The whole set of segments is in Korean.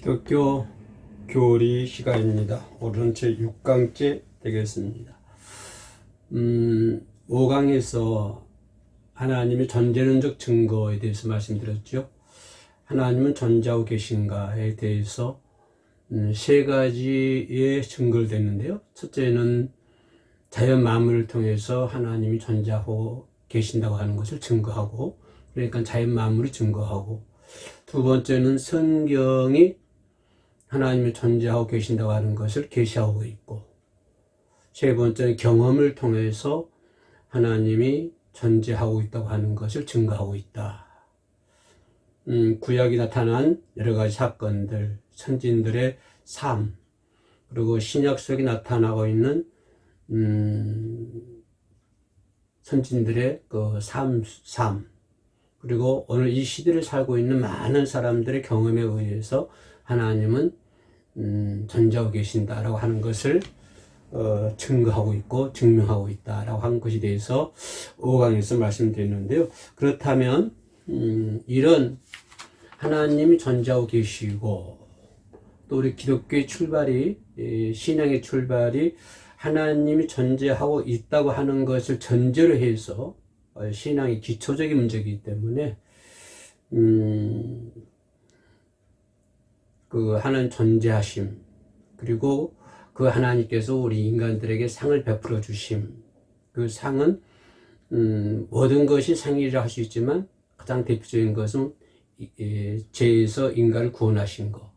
기독교 교리 시간입니다. 오늘은 제 6강째 되겠습니다. 5강에서 하나님의 존재론적 증거에 대해서 말씀드렸죠. 하나님은 존재하고 계신가에 대해서 세 가지의 증거를 댔는데요. 첫째는 자연 만물을 통해서 하나님이 존재하고 계신다고 하는 것을 증거하고, 그러니까 자연 만물을 증거하고, 두 번째는 성경이 하나님이 존재하고 계신다고 하는 것을 계시하고 있고, 세 번째는 경험을 통해서 하나님이 존재하고 있다고 하는 것을 증거하고 있다. 구약이 나타난 여러 가지 사건들, 선진들의 삶, 그리고 신약 속에 나타나고 있는 선진들의 그 삶, 그리고 오늘 이 시대를 살고 있는 많은 사람들의 경험에 의해서 하나님은 존재하고 계신다라고 하는 것을 증거하고 있고 증명하고 있다라고 하는 것에 대해서 5강에서 말씀드렸는데요. 그렇다면 이런 하나님이 존재하고 계시고, 또 우리 기독교의 출발이, 신앙의 출발이 하나님이 존재하고 있다고 하는 것을 전제로 해서 신앙의 기초적인 문제이기 때문에 그 하나님 존재하심, 그리고 그 하나님께서 우리 인간들에게 상을 베풀어 주심, 그 상은 모든 것이 상이라 할 수 있지만 가장 대표적인 것은 죄에서 인간을 구원하신 것,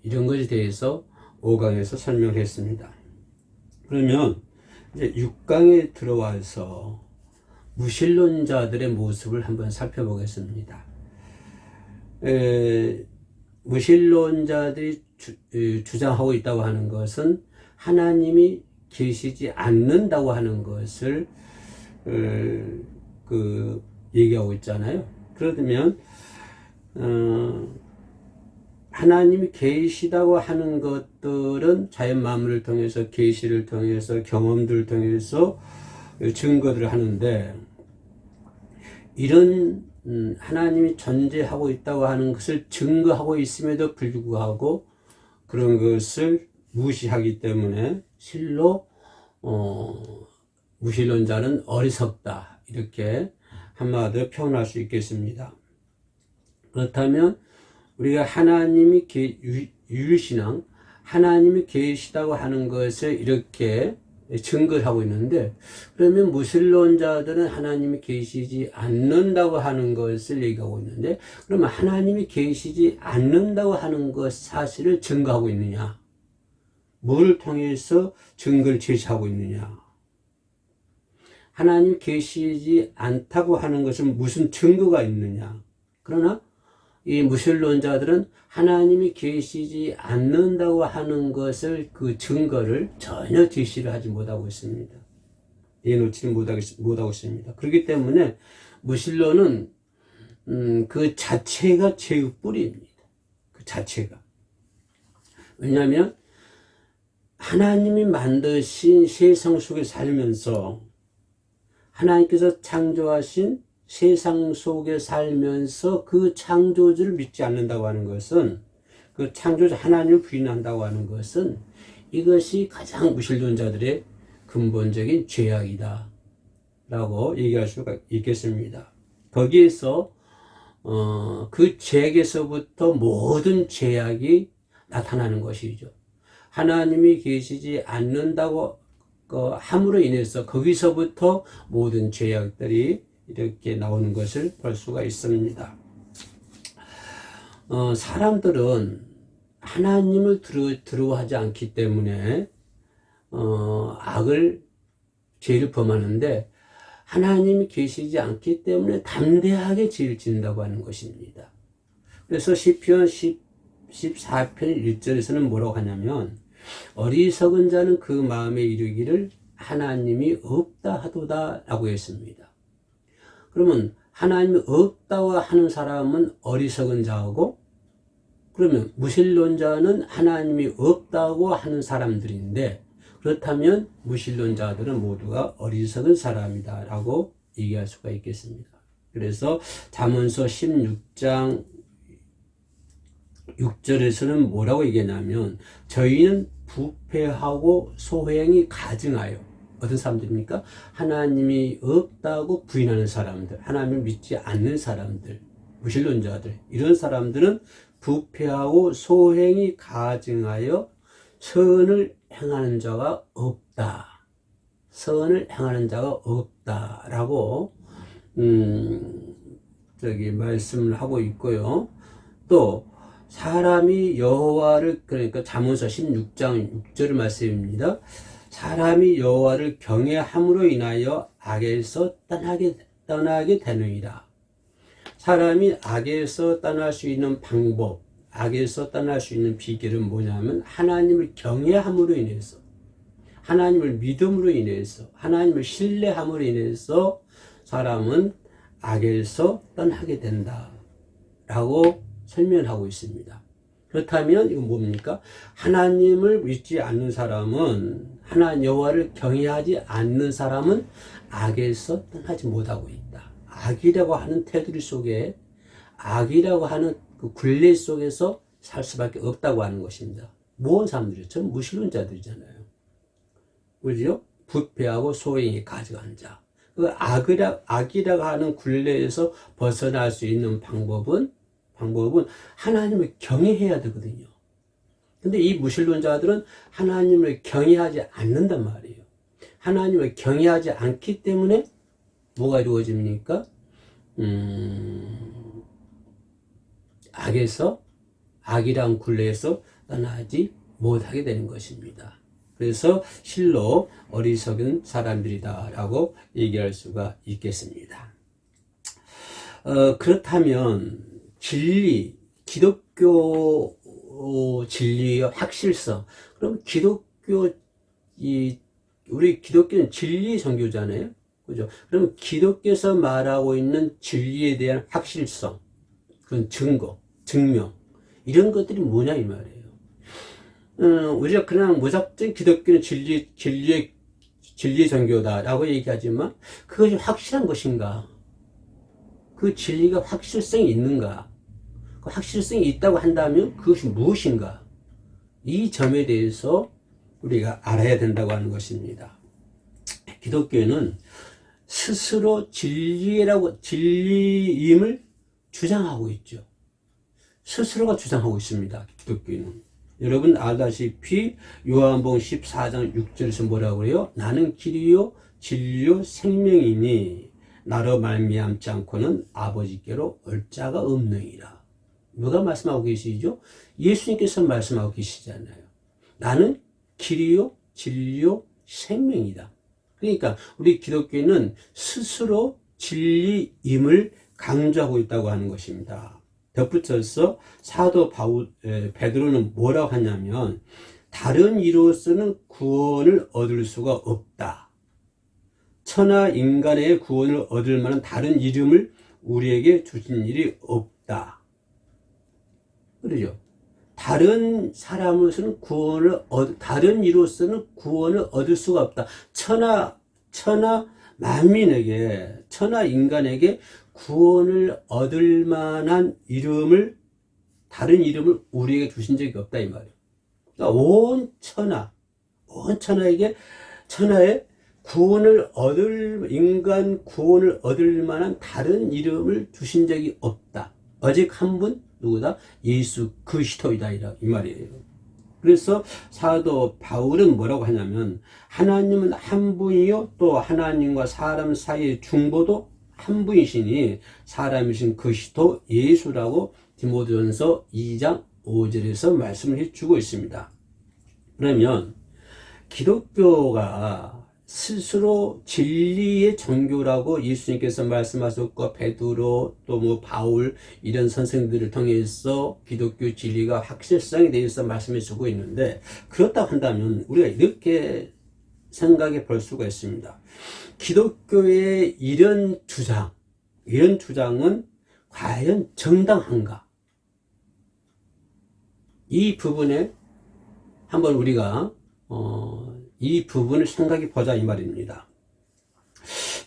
이런 것에 대해서 5강에서 설명을 했습니다. 그러면 이제 6강에 들어와서 무신론자들의 모습을 한번 살펴보겠습니다. 무신론자들이 주장하고 있다고 하는 것은 하나님이 계시지 않는다고 하는 것을 얘기하고 있잖아요. 그러면 하나님이 계시다고 하는 것들은 자연 만물을 통해서, 계시를 통해서, 경험들을 통해서 증거들을 하는데, 이런 하나님이 존재하고 있다고 하는 것을 증거하고 있음에도 불구하고 그런 것을 무시하기 때문에 실로 무신론자는 어리석다, 이렇게 한마디로 표현할 수 있겠습니다. 그렇다면 우리가 하나님이 유일신앙, 하나님이 계시다고 하는 것을 이렇게 증거를 하고 있는데, 그러면 무신론자들은 하나님이 계시지 않는다고 하는 것을 얘기하고 있는데, 그러면 하나님이 계시지 않는다고 하는 것 사실을 증거하고 있느냐? 뭐를 통해서 증거를 제시하고 있느냐? 하나님이 계시지 않다고 하는 것은 무슨 증거가 있느냐? 그러나 이 무신론자들은 하나님이 계시지 않는다고 하는 것을, 그 증거를 전혀 제시를 하지 못하고 있습니다. 내놓지는 못하고 있습니다. 그렇기 때문에 무신론은 그 자체가 죄의 뿌리입니다. 그 자체가. 왜냐하면 하나님이 만드신 세상 속에 살면서, 하나님께서 창조하신 세상 속에 살면서 그 창조주를 믿지 않는다고 하는 것은, 그 창조주 하나님을 부인한다고 하는 것은, 이것이 가장 무신론자들의 근본적인 죄악이다 라고 얘기할 수가 있겠습니다. 거기에서 그 죄악에서부터 모든 죄악이 나타나는 것이죠. 하나님이 계시지 않는다고 함으로 인해서 거기서부터 모든 죄악들이 이렇게 나오는 것을 볼 수가 있습니다. 사람들은 하나님을 두려워하지 않기 때문에 죄를 범하는데, 하나님이 계시지 않기 때문에 담대하게 죄를 짓는다고 하는 것입니다. 그래서 시편 14편 1절에서는 뭐라고 하냐면, 어리석은 자는 그 마음에 이르기를 하나님이 없다 하도다 라고 했습니다. 그러면 하나님이 없다고 하는 사람은 어리석은 자고, 그러면 무신론자는 하나님이 없다고 하는 사람들인데, 그렇다면 무신론자들은 모두가 어리석은 사람이다 라고 얘기할 수가 있겠습니다. 그래서 잠언서 16장 6절에서는 뭐라고 얘기하냐면 저희는 부패하고 소행이 가증하여, 어떤 사람들입니까? 하나님이 없다고 부인하는 사람들, 하나님을 믿지 않는 사람들, 무신론자들, 이런 사람들은 부패하고 소행이 가증하여 선을 행하는 자가 없다. 선을 행하는 자가 없다라고 말씀을 하고 있고요. 또 사람이 여호와를, 그러니까 잠언서 16장 6절 말씀입니다. 사람이 여호와를 경외함으로 인하여 악에서 떠나게 되느니라. 사람이 악에서 떠날 수 있는 방법, 악에서 떠날 수 있는 비결은 뭐냐면 하나님을 경외함으로 인해서, 하나님을 믿음으로 인해서, 하나님을 신뢰함으로 인해서 사람은 악에서 떠나게 된다라고 설명하고 있습니다. 그렇다면 이건 뭡니까? 하나님을 믿지 않는 사람은, 하나님 여호와를 경외하지 않는 사람은 악에서 떠나지 못하고 있다. 악이라고 하는 테두리 속에, 악이라고 하는 그 굴레 속에서 살 수밖에 없다고 하는 것입니다. 모든 사람들이죠. 전 무신론자들이잖아요. 그죠? 부패하고 소행이 가져가는 자. 그 악이라고 하는 굴레에서 벗어날 수 있는 방법은 하나님을 경외해야 되거든요. 근데 이 무신론자들은 하나님을 경외하지 않는단 말이에요. 하나님을 경외하지 않기 때문에 뭐가 이루어집니까? 악이란 굴레에서 떠나지 못하게 되는 것입니다. 그래서 실로 어리석은 사람들이다라고 얘기할 수가 있겠습니다. 그렇다면 기독교 진리의 확실성. 그럼 우리 기독교는 진리 종교잖아요. 그죠? 그럼 기독교에서 말하고 있는 진리에 대한 확실성, 그런 증거, 증명, 이런 것들이 뭐냐 이 말이에요. 우리가 그냥 무작정 기독교는 진리의 종교다라고 얘기하지만 그것이 확실한 것인가? 그 진리가 확실성이 있는가? 그 확실성이 있다고 한다면 그것이 무엇인가? 이 점에 대해서 우리가 알아야 된다고 하는 것입니다. 기독교는 스스로 진리임을 주장하고 있죠. 스스로가 주장하고 있습니다. 기독교는. 여러분 알다시피 요한복음 14장 6절에서 뭐라고 그래요? 나는 길이요 진리요 생명이니 나로 말미암지 않고는 아버지께로 올 자가 없느니라. 누가 말씀하고 계시죠? 예수님께서 말씀하고 계시잖아요. 나는 길이요 진리요 생명이다. 그러니까 우리 기독교는 스스로 진리임을 강조하고 있다고 하는 것입니다. 덧붙여서 사도 베드로는 뭐라고 하냐면 다른 이로서는 구원을 얻을 수가 없다. 천하 인간의 구원을 얻을 만한 다른 이름을 우리에게 주신 일이 없다. 그러죠? 다른 사람으로서는 다른 이로서는 구원을 얻을 수가 없다. 천하 만민에게, 천하 인간에게 구원을 얻을 만한 다른 이름을 우리에게 주신 적이 없다 이 말이에요. 그러니까 온 천하에 인간 구원을 얻을 만한 다른 이름을 주신 적이 없다. 오직 한 분, 누구다? 예수 그리스도이다 이 말이에요. 그래서 사도 바울은 뭐라고 하냐면 하나님은 한 분이요 또 하나님과 사람 사이의 중보도 한 분이시니 사람이신 그리스도 예수라고 디모데전서 2장 5절에서 말씀을 해주고 있습니다. 그러면 기독교가 스스로 진리의 종교라고 예수님께서 말씀하셨고 베드로 또 바울 이런 선생들을 통해서 기독교 진리가 확실성에 대해서 말씀해 주고 있는데 그렇다고 한다면 우리가 이렇게 생각해 볼 수가 있습니다. 기독교의 이런 주장은 과연 정당한가? 이 부분에 한번 우리가 이 부분을 생각해 보자 이 말입니다.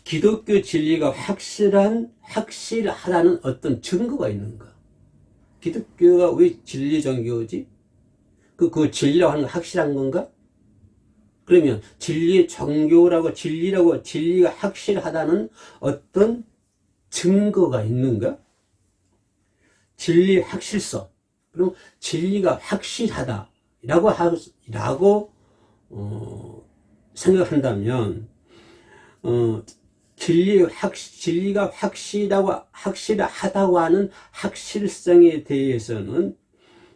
기독교 진리가 확실하다는 어떤 증거가 있는가? 기독교가 왜 진리 종교지? 그 진리라고 하는 거 확실한 건가? 그러면 진리의 종교라고 진리가 확실하다는 어떤 증거가 있는가? 진리의 확실성. 그럼 진리가 확실하다라고 생각한다면 진리가 확실하다고 하는 확실성에 대해서는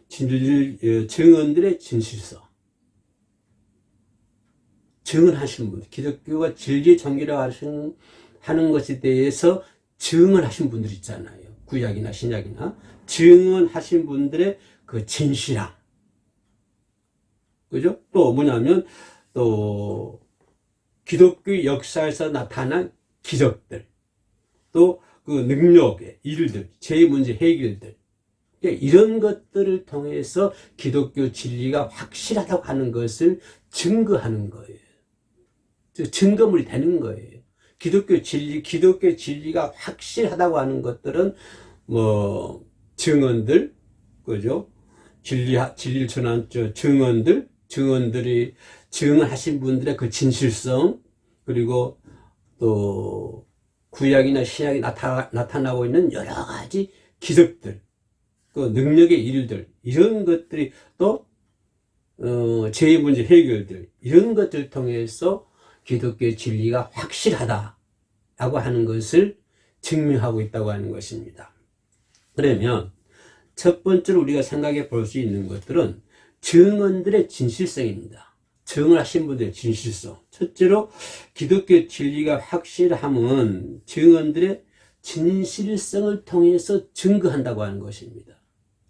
증언들의 진실성. 증언하신 분, 기독교가 진리의 종교라고 하는 것에 대해서 증언하신 분들 있잖아요. 구약이나 신약이나 증언하신 분들의 그 진실함. 그죠? 또 뭐냐면 또 기독교 역사에서 나타난 기적들, 또 그 능력의 일들, 제 문제 해결들, 이런 것들을 통해서 기독교 진리가 확실하다고 하는 것을 증거하는 거예요. 증거물이 되는 거예요. 기독교 진리가 확실하다고 하는 것들은 뭐 증언들, 그죠? 진리를 전한 증언들이 증언하신 분들의 그 진실성, 그리고 또 구약이나 신약에 나타나고 있는 여러 가지 기적들, 그 능력의 일들, 이런 것들이 또 죄의 문제 해결들, 이런 것들을 통해서 기독교의 진리가 확실하다라고 하는 것을 증명하고 있다고 하는 것입니다. 그러면 첫 번째로 우리가 생각해 볼 수 있는 것들은 증언들의 진실성입니다. 증언하신 분들의 진실성. 첫째로 기독교 진리가 확실함은 증언들의 진실성을 통해서 증거한다고 하는 것입니다.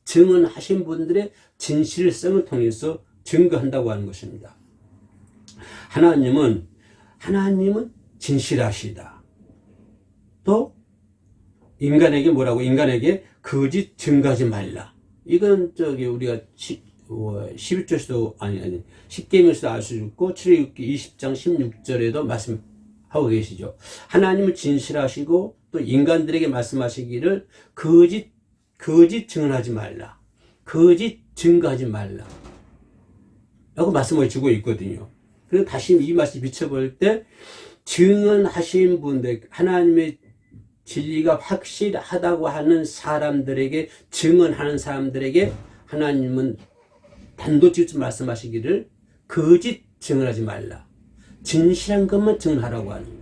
증언하신 분들의 진실성을 통해서 증거한다고 하는 것입니다. 하나님은 진실하시다. 또 인간에게 거짓 증거하지 말라. 이건 우리가 11절에서도 십계명에서도 알 수 있고 출애굽기 20장 16절에도 말씀하고 계시죠. 하나님은 진실하시고 또 인간들에게 말씀하시기를 거짓 증언하지 말라. 거짓 증거하지 말라. 라고 말씀을 주고 있거든요. 그리고 다시 이 말씀 비춰볼 때 증언하신 분들, 하나님의 진리가 확실하다고 하는 사람들에게, 증언하는 사람들에게 하나님은 단도직입 말씀하시기를 거짓 증언하지 말라. 진실한 것만 증언하라고 하는 거예요.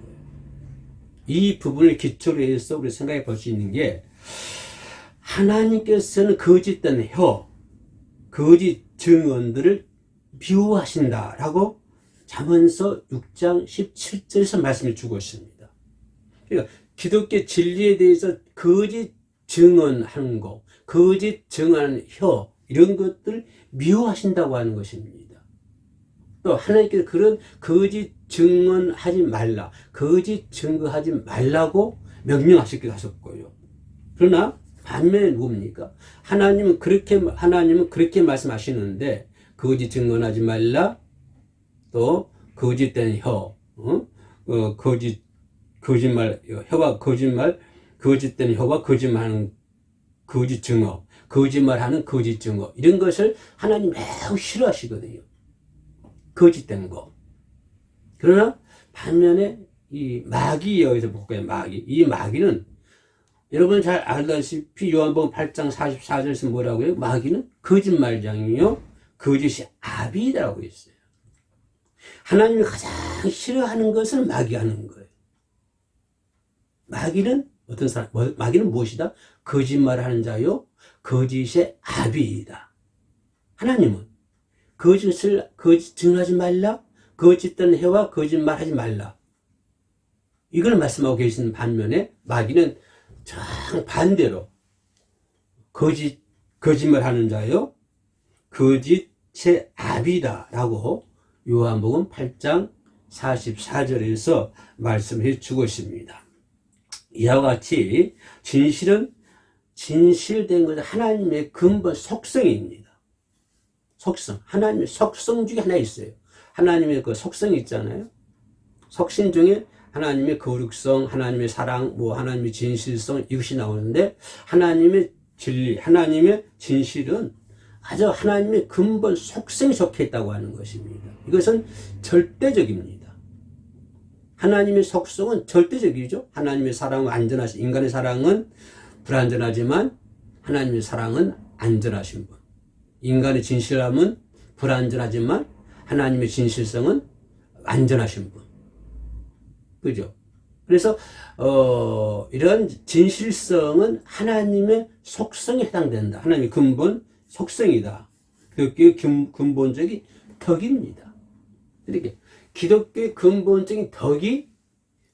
이 부분을 기초로 해서 우리 생각해 볼 수 있는 게, 하나님께서는 거짓된 거짓 증언들을 미워하신다라고 잠언서 6장 17절에서 말씀을 주고 있습니다. 그러니까 기독교 진리에 대해서 거짓 증언하는 거, 거짓 증언하는 이런 것들을 미워하신다고 하는 것입니다. 또 하나님께서 그런 거짓 증언하지 말라, 거짓 증거하지 말라고 명령하시기도 하셨고요. 그러나 반면에 누굽니까? 하나님은 그렇게 말씀하시는데 거짓 증언하지 말라, 또 거짓된 거짓된 혀와 거짓말하는 거짓 증거, 거짓말하는 거짓 증거, 이런 것을 하나님 매우 싫어하시거든요. 거짓된 거. 그러나 반면에 이 마귀, 여기서 볼까요? 이 마귀는 여러분 잘 알다시피 요한복음 8장 44절에서 뭐라고요? 마귀는 거짓말장이요, 거짓이 아비라고 했어요. 하나님이 가장 싫어하는 것을 마귀가 하는 거예요. 마귀는 마귀는 무엇이다? 거짓말하는 자요, 거짓의 아비이다. 하나님은 거짓 증언하지 말라, 거짓된 해와 거짓말하지 말라, 이걸 말씀하고 계시는 반면에 마귀는 정반대로 거짓말하는 자요, 거짓의 아비다라고 요한복음 8장 44절에서 말씀해 주고 있습니다. 이와 같이 진실된 것은 하나님의 근본 속성입니다. 하나님의 속성 중에 하나 있어요. 하나님의 그 속성이 있잖아요. 속신 중에 하나님의 거룩성, 하나님의 사랑, 하나님의 진실성, 이것이 나오는데, 하나님의 진리, 하나님의 진실은 아주 하나님의 근본 속성에 적혀 있다고 하는 것입니다. 이것은 절대적입니다. 하나님의 속성은 절대적이죠. 하나님의 사랑은 안전하신, 인간의 사랑은 불안전하지만 하나님의 사랑은 안전하신 분. 인간의 진실함은 불안전하지만 하나님의 진실성은 안전하신 분. 그죠? 그래서 이런 진실성은 하나님의 속성에 해당된다. 하나님의 근본 속성이다. 기독교의 근본적인 덕입니다. 이렇게 기독교의 근본적인 덕이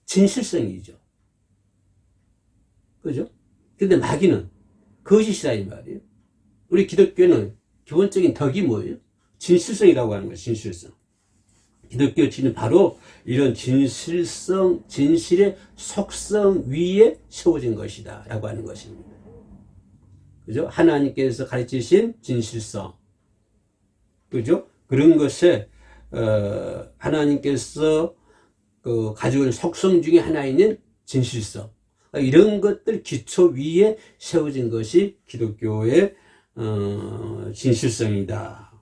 진실성이죠. 그죠? 근데 마귀는 거짓이다 이 말이에요. 우리 기독교는 기본적인 덕이 뭐예요? 진실성이라고 하는 거예요. 진실성. 기독교 진은 바로 이런 진실성, 진실의 속성 위에 세워진 것이다 라고 하는 것입니다. 그죠? 하나님께서 가르치신 진실성. 그죠? 그런 것에 하나님께서 가지고 있는 속성 중에 하나인 진실성. 이런 것들 기초 위에 세워진 것이 기독교의 진실성이다.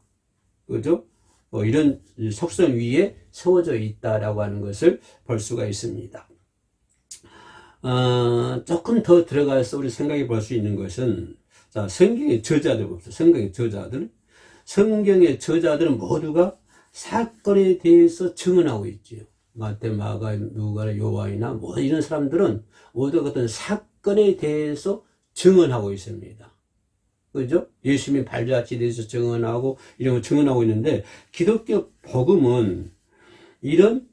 그죠? 이런 속성 위에 세워져 있다라고 하는 것을 볼 수가 있습니다. 조금 더 들어가서 우리 생각해 볼 수 있는 것은, 자, 성경의 저자들부터, 성경의 저자들은 모두가 사건에 대해서 증언하고 있지요. 마태, 마가, 누가, 요한이나 뭐 이런 사람들은 모두 어떤 사건에 대해서 증언하고 있습니다. 그죠? 예수님의 발자취에 대해서 증언하고 이런 거 증언하고 있는데, 기독교 복음은 이런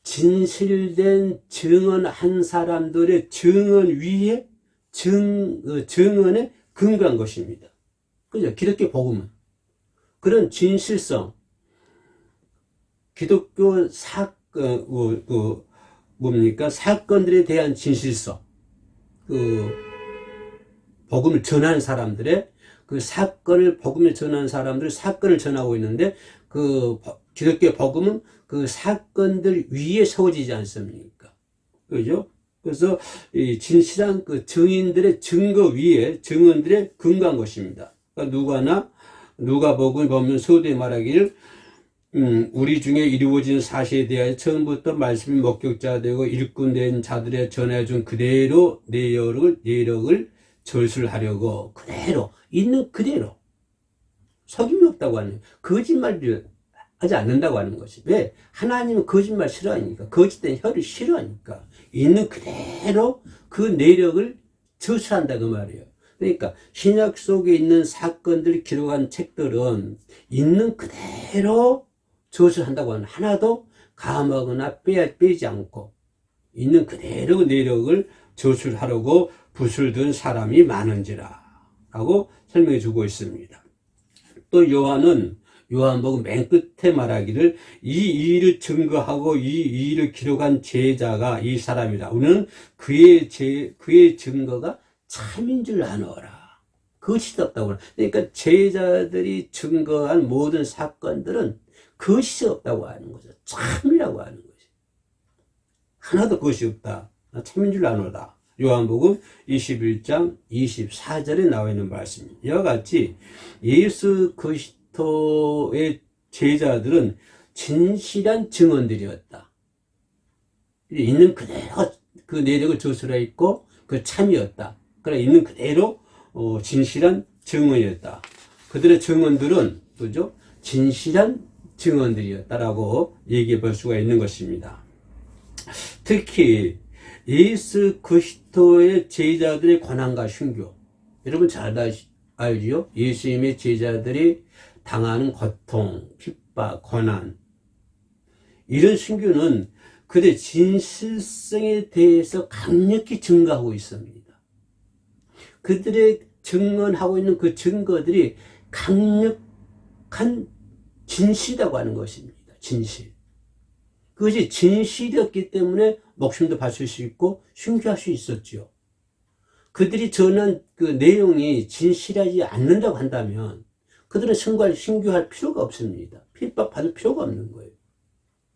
진실된 증언한 사람들의 증언 위에 증언에 근거한 것입니다. 그죠? 기독교 복음은 그런 진실성, 기독교 사건들에 대한 진실성, 복음을 전하는 사람들의 복음을 전하는 사람들의 사건을 전하고 있는데, 기독교 복음은 그 사건들 위에 세워지지 않습니까? 그죠? 그래서 이 진실한 증인들의 증거 위에 증언들의 근거한 것입니다. 그러니까 누가복음 보면 서두에 말하기를 우리 중에 이루어진 사실에 대하여 처음부터 말씀이 목격자되고 일꾼된 자들의 전해준 그대로 내력을 절술하려고 그대로 있는 그대로 속임이 없다고 하는, 거짓말을 하지 않는다고 하는 것이. 왜? 하나님은 거짓말 싫어하니까, 거짓된 혀를 싫어하니까 있는 그대로 그 내력을 절술한다 그 말이에요. 그러니까 신약 속에 있는 사건들을 기록한 책들은 있는 그대로 저술한다고 하는, 하나도 감하거나 빼지 않고 있는 그대로 내력을 저술하려고 붓을 든 사람이 많은지라 라고 설명해 주고 있습니다. 또 요한복음 맨 끝에 말하기를 이 일을 증거하고 이 일을 기록한 제자가 이 사람이라. 우리는 그의 증거가 참인 줄 아노라. 거짓이 없다고. 그러니까 제자들이 증거한 모든 사건들은 거짓이 없다고 하는 거죠. 참이라고 하는 거죠. 하나도 거짓이 없다. 참인 줄 아노라. 요한복음 21장 24절에 나와 있는 말씀입니다. 이와 같이 예수 그리스도의 제자들은 진실한 증언들이었다. 있는 그대로 그 내력을 저술했고 그 참이었다. 그러나 있는 그대로 진실한 증언이었다. 그들의 증언들은 그죠? 진실한 증언들이었다라고 얘기해 볼 수가 있는 것입니다. 특히 예수 그리스도의 제자들의 고난과 순교, 여러분 잘 알지요? 예수님의 제자들이 당하는 고통, 핍박, 고난, 이런 순교는 그들의 진실성에 대해서 강력히 증거하고 있습니다. 그들의 증언하고 있는 그 증거들이 강력한 진실이라고 하는 것입니다. 진실. 그것이 진실이었기 때문에 목숨도 바칠 수 있고 순교할 수 있었지요. 그들이 전한 그 내용이 진실하지 않는다고 한다면 그들은 순교할 필요가 없습니다. 핍박받을 필요가 없는 거예요.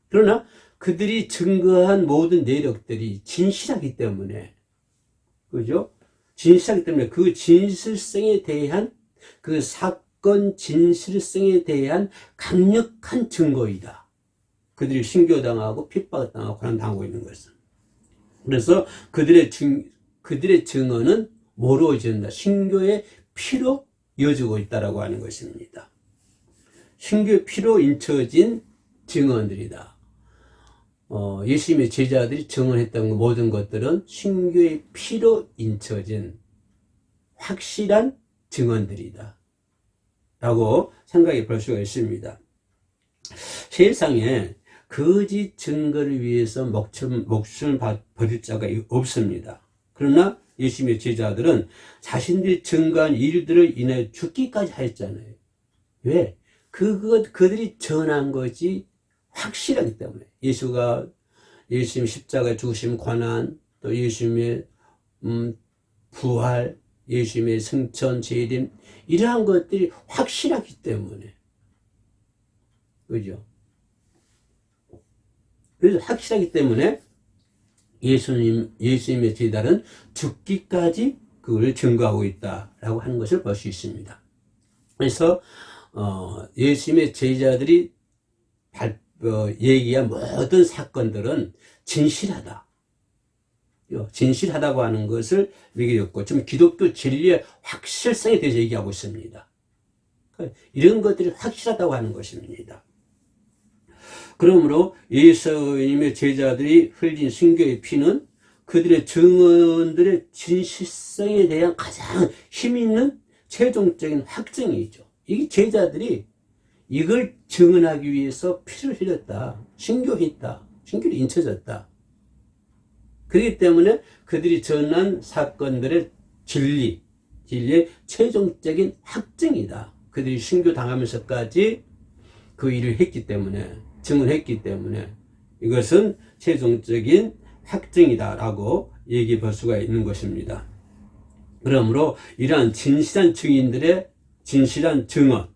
그러나 그들이 증거한 모든 내력들이 진실하기 때문에, 그죠? 진실하기 때문에 그 진실성에 대한 그 사건 진실성에 대한 강력한 증거이다. 그들이 신교당하고 핍박당하고 고난당하고 있는 것은. 그래서 그들의 증언은 뭐로 이어진다? 신교의 피로 이어지고 있다라고 하는 것입니다. 신교의 피로 인쳐진 증언들이다. 예수님의 제자들이 증언했던 모든 것들은 신교의 피로 인쳐진 확실한 증언들이다. 라고 생각해 볼 수가 있습니다. 세상에 거짓 증거를 위해서 목숨을 버릴 자가 없습니다. 그러나 예수님의 제자들은 자신들이 증거한 일들을 인해 죽기까지 하였잖아요. 왜? 그들이 전한 것이 확실하기 때문에. 예수님 십자가에 죽으심 고난, 또 예수님의 부활, 예수님의 승천, 재림, 이러한 것들이 확실하기 때문에. 그죠? 그래서 확실하기 때문에 예수님의 제자는 죽기까지 그걸 증거하고 있다라고 하는 것을 볼 수 있습니다. 그래서, 예수님의 제자들이 얘기한 모든 사건들은 진실하다. 진실하다고 하는 것을 얘기했고, 지금 기독교 진리의 확실성에 대해서 얘기하고 있습니다. 이런 것들이 확실하다고 하는 것입니다. 그러므로 예수님의 제자들이 흘린 신교의 피는 그들의 증언들의 진실성에 대한 가장 힘있는 최종적인 확증이죠. 이게 제자들이 이걸 증언하기 위해서 피를 흘렸다. 신교했다. 신교를 인쳐졌다. 그렇기 때문에 그들이 전한 사건들의 진리의 최종적인 확증이다. 그들이 신교 당하면서까지 그 일을 했기 때문에, 증언했기 때문에 이것은 최종적인 확증이다라고 얘기해 볼 수가 있는 것입니다. 그러므로 이러한 진실한 증인들의 진실한 증언,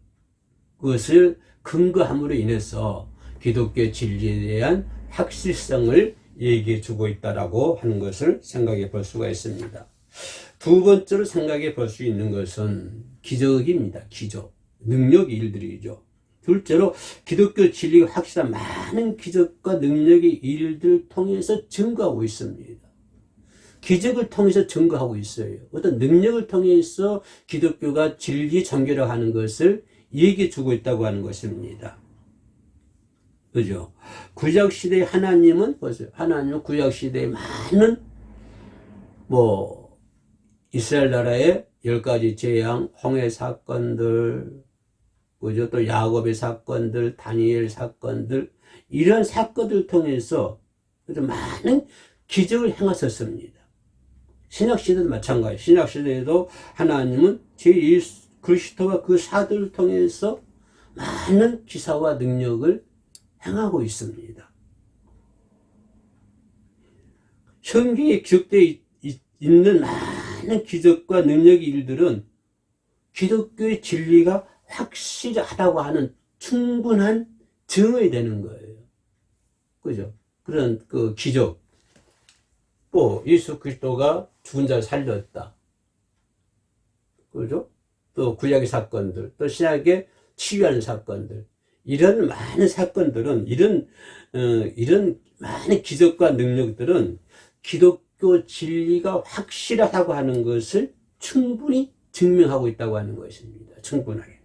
그것을 근거함으로 인해서 기독교 진리에 대한 확실성을 얘기해 주고 있다라고 하는 것을 생각해 볼 수가 있습니다. 두 번째로 생각해 볼 수 있는 것은 기적입니다. 기적. 능력의 일들이죠. 둘째로 기독교 진리가 확실한 많은 기적과 능력의 일들을 통해서 증거하고 있습니다. 기적을 통해서 증거하고 있어요. 어떤 능력을 통해서 기독교가 진리 정결을 하는 것을 얘기해 주고 있다고 하는 것입니다. 그죠? 구약시대의 하나님은 보세요. 하나님은 구약시대에 많은 이스라엘 나라의 10가지 재앙, 홍해 사건들, 그죠? 또 야곱의 사건들, 다니엘 사건들, 이런 사건들을 통해서 많은 기적을 행하셨습니다. 신약시대도 마찬가지예요. 신약시대에도 하나님은 제1 그리스도와 그 사도를 통해서 많은 기사와 능력을 행하고 있습니다. 성경에 기록되어 있는 많은 기적과 능력의 일들은 기독교의 진리가 확실하다고 하는 충분한 증언이 되는 거예요. 그죠? 그런 그 기적. 예수 그리스도가 죽은 자를 살렸다. 그죠? 또 구약의 사건들, 또 신약의 치유하는 사건들. 이런 많은 사건들은, 이런 많은 기적과 능력들은 기독교 진리가 확실하다고 하는 것을 충분히 증명하고 있다고 하는 것입니다. 충분하게.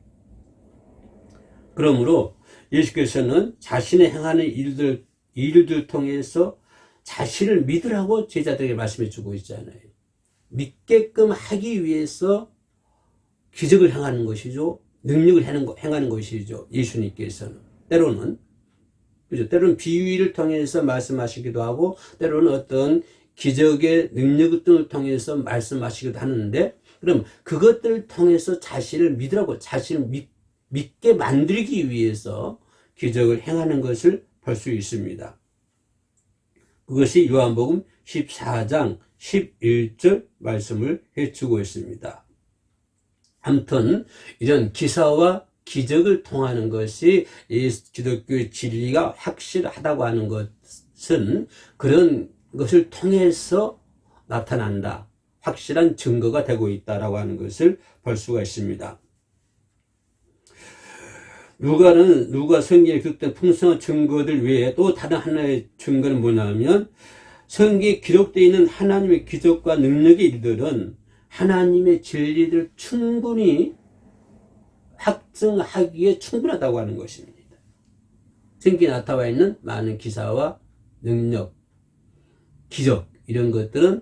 그러므로 예수께서는 자신의 행하는 일들 통해서 자신을 믿으라고 제자들에게 말씀해 주고 있잖아요. 믿게끔 하기 위해서 기적을 행하는 것이죠. 능력을 행하는 것이죠. 예수님께서는. 때로는 비유를 통해서 말씀하시기도 하고, 때로는 어떤 기적의 능력 등을 통해서 말씀하시기도 하는데, 그럼 그것들을 통해서 자신을 믿으라고, 자신을 믿게 만들기 위해서 기적을 행하는 것을 볼 수 있습니다. 그것이 요한복음 14장 11절 말씀을 해주고 있습니다. 아무튼 이런 기사와 기적을 통하는 것이 기독교의 진리가 확실하다고 하는 것은 그런 것을 통해서 나타난다. 확실한 증거가 되고 있다라고 하는 것을 볼 수가 있습니다. 누가 성경에 기록된 풍성한 증거들 외에 또 다른 하나의 증거는 뭐냐면 성경에 기록되어 있는 하나님의 기적과 능력의 일들은 하나님의 진리를 충분히 확증하기에 충분하다고 하는 것입니다. 성경에 나타나 있는 많은 기사와 능력, 기적 이런 것들은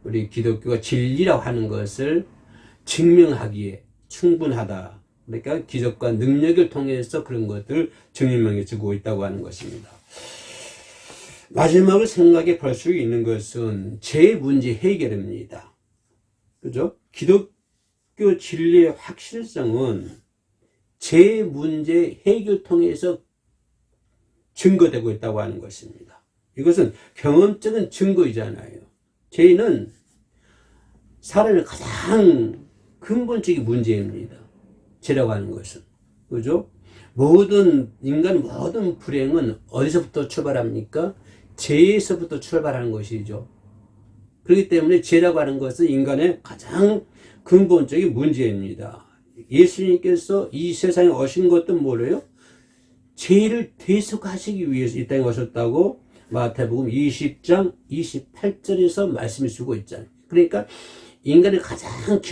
우리 기독교가 진리라고 하는 것을 증명하기에 충분하다. 그러니까 기적과 능력을 통해서 그런 것들을 증명해 주고 있다고 하는 것입니다. 마지막으로 생각해 볼 수 있는 것은 제 문제 해결입니다. 그죠? 기독교 진리의 확실성은 제 문제 해결 통해서 증거되고 있다고 하는 것입니다. 이것은 경험적인 증거이잖아요. 죄는 사람의 가장 근본적인 문제입니다. 죄라고 하는 것은. 그죠? 인간의 모든 불행은 어디서부터 출발합니까? 죄에서부터 출발하는 것이죠. 그렇기 때문에 죄라고 하는 것은 인간의 가장 근본적인 문제입니다. 예수님께서 이 세상에 오신 것도 뭐래요? 죄를 대속하시기 위해서 이 땅에 오셨다고 마태복음 20장 28절에서 말씀해 주고 있잖아요. 그러니까 인간의 가장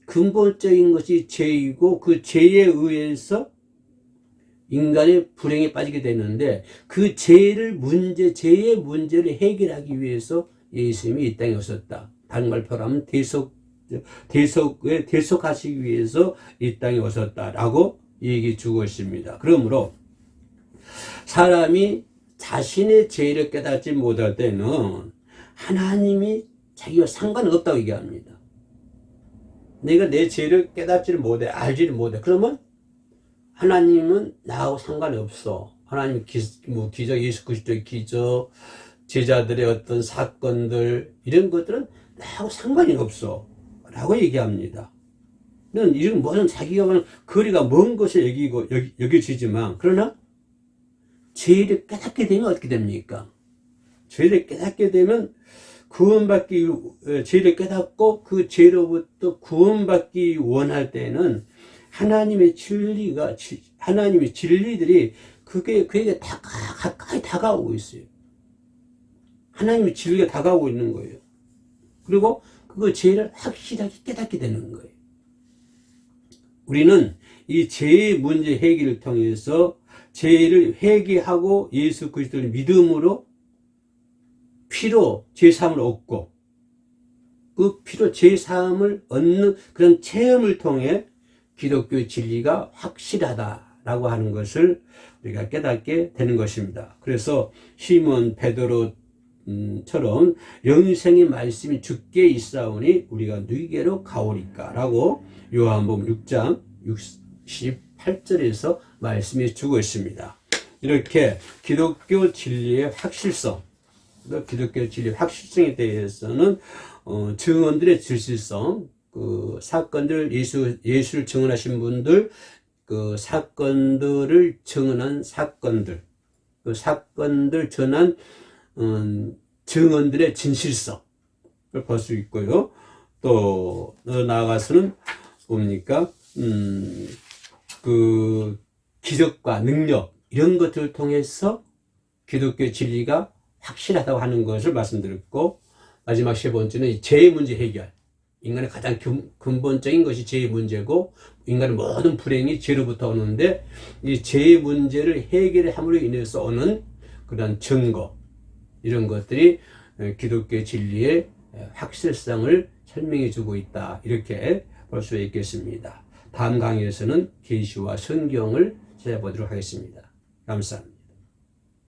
근본적인 것이 죄이고 그 죄에 의해서 인간의 불행에 빠지게 되는데 그 죄의 문제를 해결하기 위해서 예수님이 이 땅에 오셨다. 다른 말 표현하면 대속하시기 위해서 이 땅에 오셨다라고 얘기해 주고 있습니다. 그러므로 사람이 자신의 죄를 깨닫지 못할 때는 하나님이 자기와 상관없다고 얘기합니다. 내가 내 죄를 깨닫지를 못해, 알지를 못해. 그러면 하나님은 나하고 상관이 없어. 하나님 기적, 예수 그리스도의 기적, 제자들의 어떤 사건들 이런 것들은 나하고 상관이 없어 라고 얘기합니다. 이런 모든 자기가 거리가 먼 것을 여겨지지만 그러나 죄를 깨닫게 되면 어떻게 됩니까? 죄를 깨닫게 되면 죄를 깨닫고 그 죄로부터 구원받기 원할 때는 하나님의 진리들이 그에게 가까이 다가오고 있어요. 하나님의 진리가 다가오고 있는 거예요. 그리고 그 죄를 확실하게 깨닫게 되는 거예요. 우리는 이 죄의 문제 해결을 통해서 죄를 회개하고 예수 그리스도를 믿음으로 피로 죄사함을 얻고 그 피로 죄사함을 얻는 그런 체험을 통해 기독교의 진리가 확실하다라고 하는 것을 우리가 깨닫게 되는 것입니다. 그래서 시몬 베드로처럼 영생의 말씀이 주께 있사오니 우리가 누구에게로 가오리까 라고 요한복음 6장 68절에서 말씀해 주고 있습니다. 이렇게 기독교 진리의 확실성, 기독교 진리의 확실성에 대해서는 증언들의 진실성, 그 사건들 예수를 증언하신 분들, 그 사건들을 증언한 사건들, 그 사건들 전한 증언들의 진실성을 볼 수 있고요. 또 나아가서는 뭡니까? 그 기적과 능력 이런 것들을 통해서 기독교의 진리가 확실하다고 하는 것을 말씀드렸고, 마지막 세 번째는 죄의 문제 해결. 인간의 가장 근본적인 것이 죄의 문제고 인간의 모든 불행이 죄로부터 오는데 이 죄의 문제를 해결함으로 인해서 오는 그런 증거 이런 것들이 기독교의 진리의 확실성을 설명해 주고 있다. 이렇게 볼 수 있겠습니다. 다음 강의에서는 계시와 성경을 찾아보도록 하겠습니다. 감사합니다.